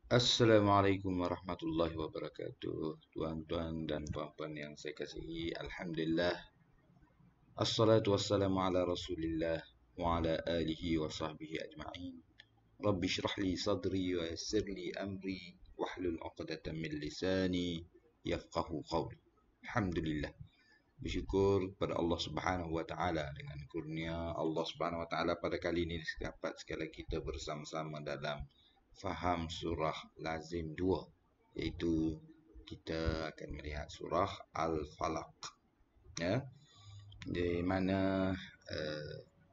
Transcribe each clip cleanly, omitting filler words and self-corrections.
Assalamualaikum warahmatullahi wabarakatuh. Tuan-tuan dan puan-puan yang saya kasihi, Alhamdulillah. Assalatu wassalamu ala Rasulillah wa ala alihi wa sahbihi ajma'in. Rabbi shrah li sadri wa yassir li amri wahlul 'uqdatam min lisani yafqahu qawli. Alhamdulillah. Bersyukur kepada Allah Subhanahu wa taala dengan kurnia Allah Subhanahu wa taala pada kali ini dapat sekali kita bersama-sama dalam faham surah lazim 2, iaitu kita akan melihat surah Al-Falaq, ya, di mana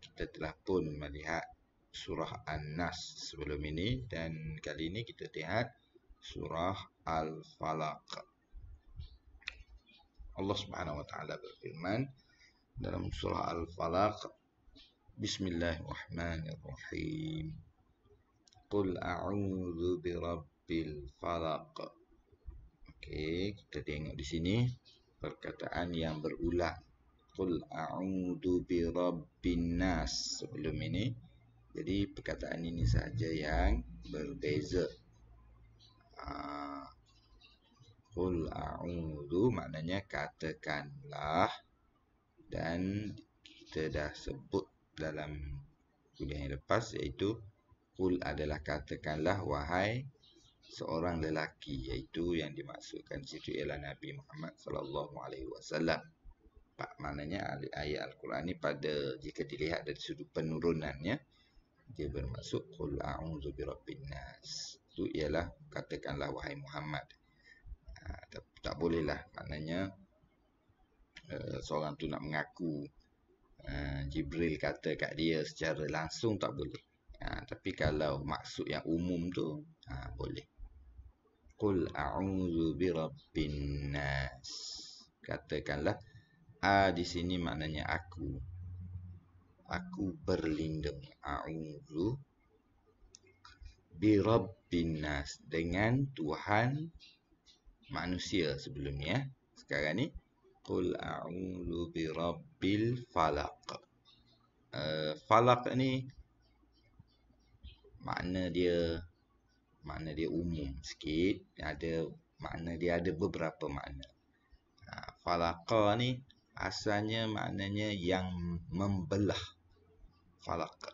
kita telah pun melihat surah An-Nas sebelum ini, dan kali ini kita lihat surah Al-Falaq. Allah Subhanahu wa taala berfirman dalam surah Al-Falaq, Bismillahirrahmanirrahim. Qul a'udzu birabbil falaq. Okey, kita tengok di sini perkataan yang berulang. Qul a'udzu birabbin nas sebelum ini. Jadi perkataan ini saja yang berbeza. Qul a'udzu maknanya katakanlah, dan kita dah sebut dalam kuliah yang lepas, iaitu Qul adalah katakanlah wahai seorang lelaki, iaitu yang dimaksudkan situ ialah Nabi Muhammad sallallahu alaihi wasallam. Maknanya ayat Al-Quran ni jika dilihat dari sudut penurunannya, dia bermaksud Qul a'udzu birabbin nas. Itu ialah katakanlah wahai Muhammad. Tak bolehlah, maknanya seorang tu nak mengaku Jibril kata kat dia secara langsung, tak boleh. Tapi kalau maksud yang umum tu boleh. Qul a'udzu birabbin nas. Katakanlah di sini maknanya aku. Aku berlindung. A'udzu birabbin nas, dengan Tuhan manusia sebelum ni, ya. Sekarang ni Qul a'udzu birabbil falaq. Falaq ni makna dia umum sikit, dia ada beberapa makna. Falaqa ni asalnya maknanya yang membelah. Falaq,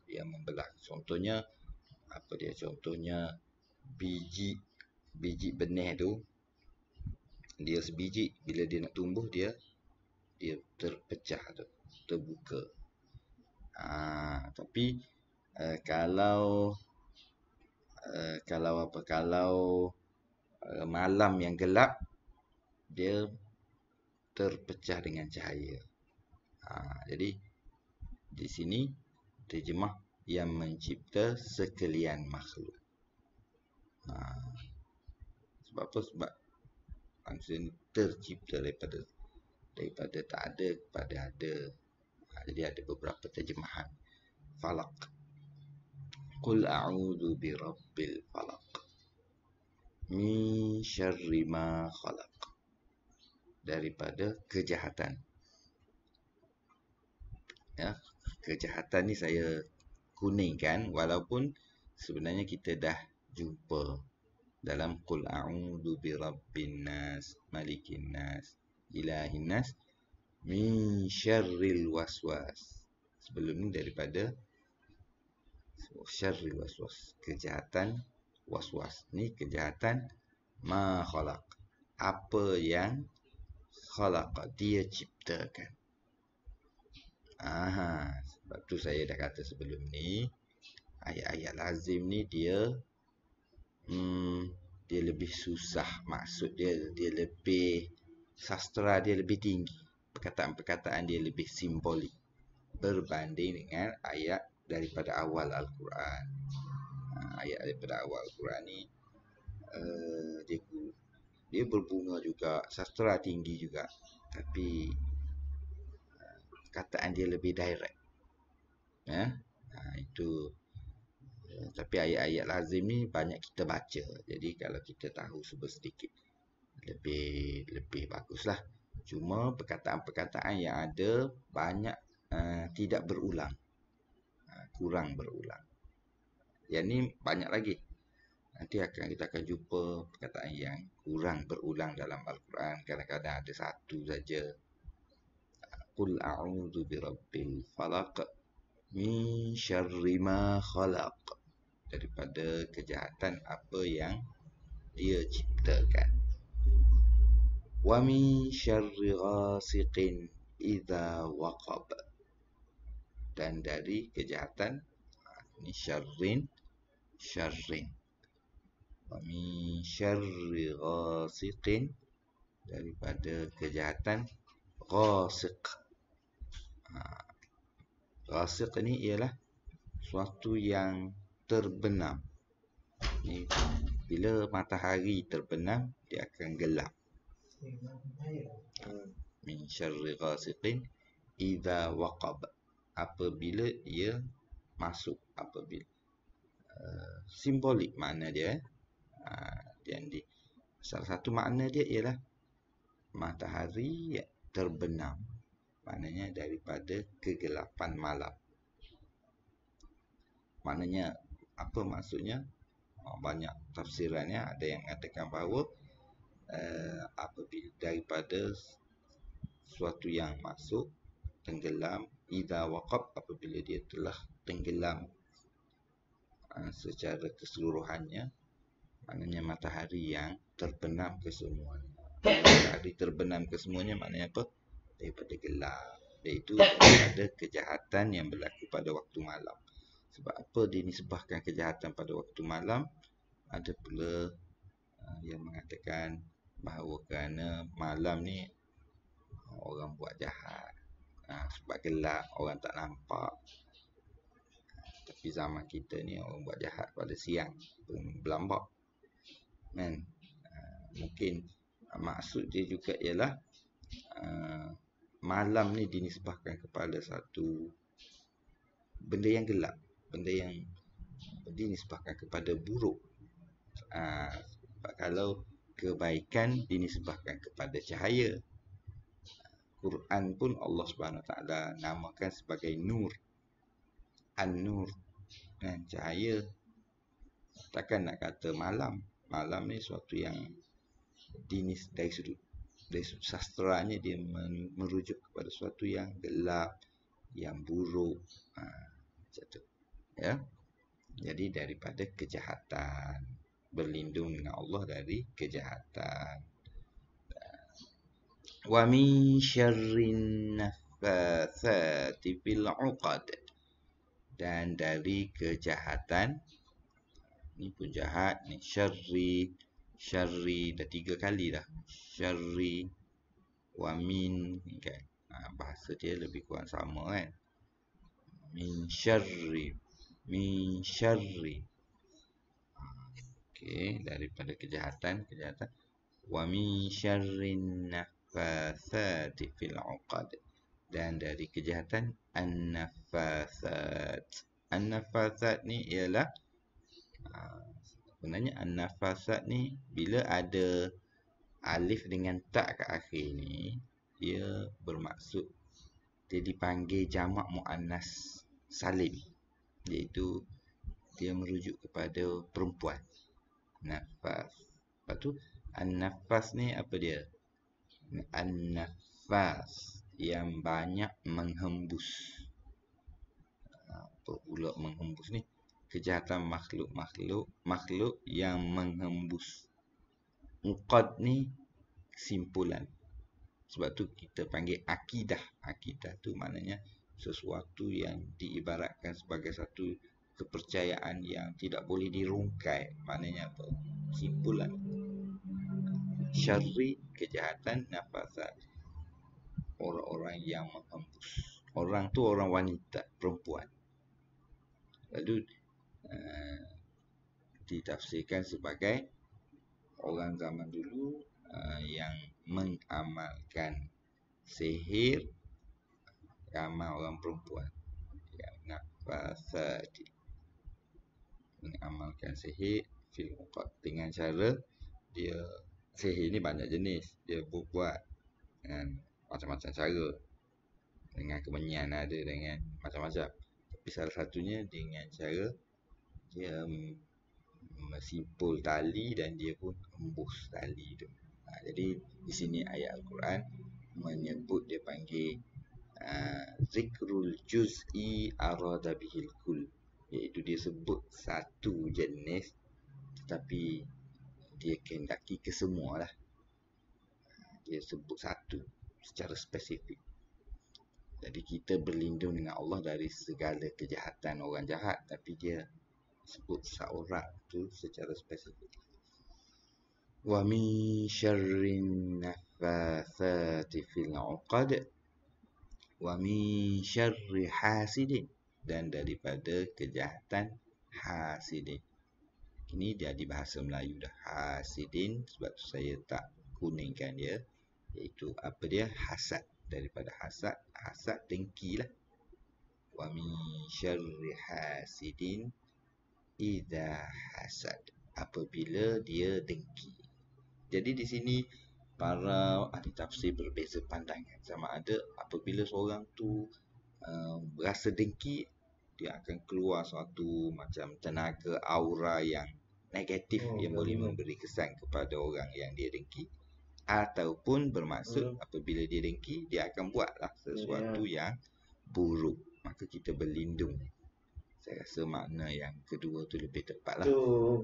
yang membelah. Contohnya apa dia? Contohnya biji benih tu, dia sebiji, bila dia nak tumbuh dia terpecah tu, terbuka. Tapi kalau malam yang gelap, dia terpecah dengan cahaya. Jadi di sini terjemah yang mencipta sekalian makhluk. Sebab apa? Sebab manusia ni tercipta daripada tak ada kepada ada. Jadi ada beberapa terjemahan falaq. Qul a'udzu birabbil falaq min syarri ma khalaq, daripada kejahatan. Ya, kejahatan ni saya kuningkan, walaupun sebenarnya kita dah jumpa dalam Qul a'udzu birabbin nas, malikin nas, ilahin nas, min syarril waswas. Sebelum ni daripada syarril waswas, kejahatan waswas. Ni kejahatan ma khalaq, apa yang khalaq, dia ciptakan. Sebab tu saya dah kata sebelum ni, ayat-ayat lazim ni dia lebih susah. Maksud dia lebih, sastra dia lebih tinggi, perkataan-perkataan dia lebih simbolik berbanding dengan ayat daripada awal Al-Quran. Ayat daripada awal Al-Quran ni dia berbunga juga, sastra tinggi juga, tapi perkataan dia lebih direct, ya. Itu. Tapi ayat-ayat lazim ni banyak kita baca, jadi kalau kita tahu sedikit lebih baguslah. Cuma perkataan-perkataan yang ada banyak tidak berulang, kurang berulang. Yang ni banyak lagi. Nanti kita akan jumpa perkataan yang kurang berulang dalam Al-Quran. Kadang-kadang ada satu saja. Qul a'udzu birabbil falaq min syarri ma khalaq. Daripada kejahatan apa yang dia ciptakan. Wa min syarri ghasiqin idza waqab. Dan dari kejahatan ini syarrin. Wa min syarri ghasiqin, daripada kejahatan ghasiq. Ghasiq ni ialah suatu yang terbenam. Ni, bila matahari terbenam, dia akan gelap. Min syarri ghasiqin idza waqab, apabila ia masuk, apabila simbolik makna dia. Dan salah satu makna dia ialah matahari terbenam, maknanya daripada kegelapan malam. Maknanya apa maksudnya? Banyak tafsirannya. Ada yang mengatakan bahawa apabila daripada suatu yang masuk tenggelam, idza waqab, apabila dia telah tenggelam secara keseluruhannya, maknanya matahari yang terbenam kesemuanya. Matahari terbenam kesemuanya maknanya apa? Daripada gelap, iaitu daripada kejahatan yang berlaku pada waktu malam. Sebab apa dinisbahkan kejahatan pada waktu malam? Ada pula yang mengatakan bahawa kerana malam ni orang buat jahat, sebab gelap orang tak nampak. Tapi zaman kita ni orang buat jahat pada siang pun berlambak kan. Mungkin maksud dia juga ialah malam ni dinisbahkan kepada satu benda yang gelap, benda yang dinisbahkan kepada buruk. Kalau kebaikan dinisbahkan kepada cahaya. Quran pun Allah Subhanahu Wa Taala namakan sebagai nur. An-nur, kan, cahaya. Takkan nak kata malam. Malam ni suatu yang dari sudut sastranya dia merujuk kepada suatu yang gelap, yang buruk. Macam tu. Ya. Jadi daripada kejahatan, berlindung dengan Allah dari kejahatan. Wa min syarrin naffatsati fil 'uqad, dan dari kejahatan, ni pun jahat, ni syarri dah 3 kali dah. Syarri wa min, kan. Bahasa dia lebih kurang sama kan. Min syarri. Okey, daripada kejahatan. Wa min syarrin naffatsati fil 'uqad, dan dari kejahatan an-naffatsat. An-naffatsat ni ialah sebenarnya an-naffatsat ni bila ada alif dengan ta kat akhir ni, dia bermaksud, dia dipanggil jamak muannas salim, iaitu dia merujuk kepada perempuan. Nafas. Lepas tu an-nafas ni apa dia? An-nafas, yang banyak menghembus. Apa pula menghembus ni? Kejahatan makhluk yang menghembus. Uqad ni kesimpulan. Sebab tu kita panggil akidah. Akidah tu maknanya sesuatu yang diibaratkan sebagai satu kepercayaan yang tidak boleh dirungkai. Maknanya apa? Kesimpulan. Syarri, kejahatan, nafasat, orang-orang yang menghembus. Orang tu orang wanita, perempuan. Lalu ditafsirkan sebagai orang zaman dulu yang mengamalkan sihir, ramai orang perempuan yang nafasati, mengamalkan sihir fil uqad, dengan cara dia, sihir ni banyak jenis, dia buat dengan macam-macam cara, dengan kemenyan ada, dengan macam-macam. Tapi salah satunya dengan cara dia Simpul tali dan dia pun embus tali tu. Jadi di sini ayat Al-Quran menyebut, dia panggil zikrul juz'i arada bihil kul, iaitu dia sebut satu jenis tetapi dia kehendaki ke semua lah. Dia sebut satu secara spesifik. Jadi kita berlindung dengan Allah dari segala kejahatan orang jahat, tapi dia sebut seorang tu secara spesifik. Wa min syarrin naffatsati fil 'uqad wa min syarri hasidin, dan daripada kejahatan hasidin. Ini jadi bahasa Melayu dah, hasidin, sebab saya tak kuningkan dia, iaitu apa dia, hasad. Daripada hasad, hasad dengki lah. Wa min syarri hasidin idza hasad, apabila dia dengki. Jadi di sini para ahli tafsir berbeza pandangan, sama ada apabila seorang tu berasa dengki, dia akan keluar suatu macam tenaga aura yang negatif yang boleh memberi kesan kepada orang yang dia dengki, ataupun bermaksud apabila dia dengki, dia akan buatlah sesuatu yang buruk, maka kita berlindung. Saya rasa makna yang kedua tu lebih tepat lah.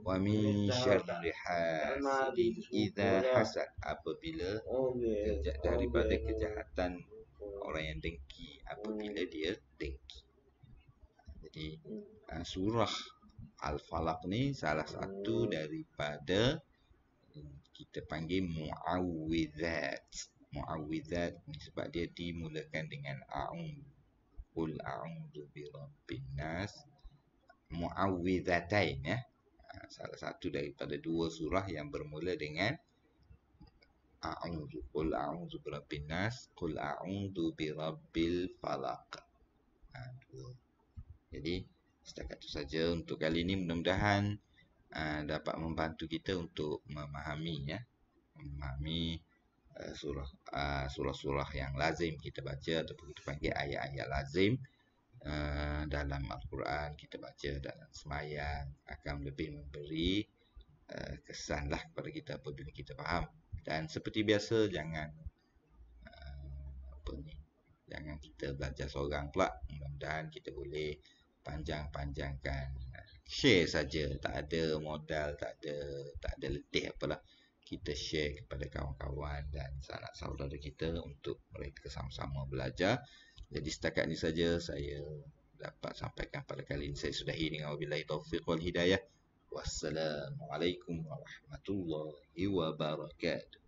Wa min syarri hasidin idza hasad, apabila daripada kejahatan orang yang dengki apabila dia dengki. Jadi surah Al-Falaq ni salah satu daripada kita panggil mu'awwidzat. Mu'awwidzat ni sebab dia dimulakan dengan qul a'udzu birabbin nas, mu'awwidzatain ya. Salah satu daripada dua surah yang bermula dengan a'udzu, qul a'udzu birabbin nas, qul a'udzu birabbil falaq. Jadi setakat itu saja untuk kali ini. Mudah-mudahan dapat membantu kita untuk memahami surah-surah yang lazim kita baca, ataupun kita panggil ayat-ayat lazim dalam Al-Quran. Kita baca dalam semayang akan lebih memberi kesan lah kepada kita apabila kita faham. Dan seperti biasa, jangan kita belajar seorang pula. Mudah-mudahan kita boleh panjangkan, share saja, tak ada modal, tak ada letih apalah. Kita share kepada kawan-kawan dan sanak saudara kita untuk mereka sama-sama belajar. Jadi setakat ini saja saya dapat sampaikan pada kali ini. Saya sudahi dengan wabillahi taufiq wal hidayah. Wassalamualaikum warahmatullahi wabarakatuh.